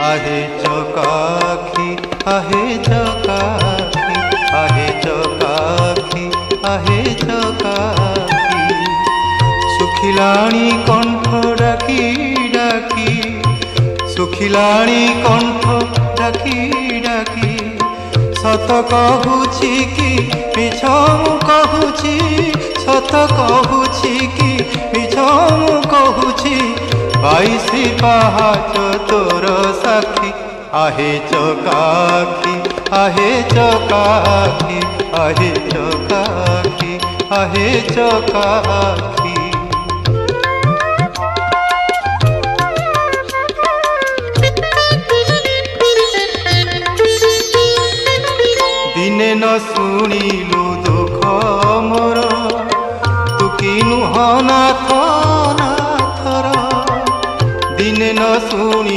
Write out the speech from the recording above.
आहे चकाखी आहे चकाखी आहे चकाखी आहे चकाखी सुखिलाणी कंठ डाकी डाकी सुखिलाणी कंठ डाकी डाकी सत कहूची कि मिछ मु कहूची सत कहूची कि मिछ मु कहूची 22 पहाच तोर साखी आहे चकाखी आहे चकाखी आहे चकाखी आहे चकाखी दिने न शुणिलु दुख मोर तू कि नुह नाथ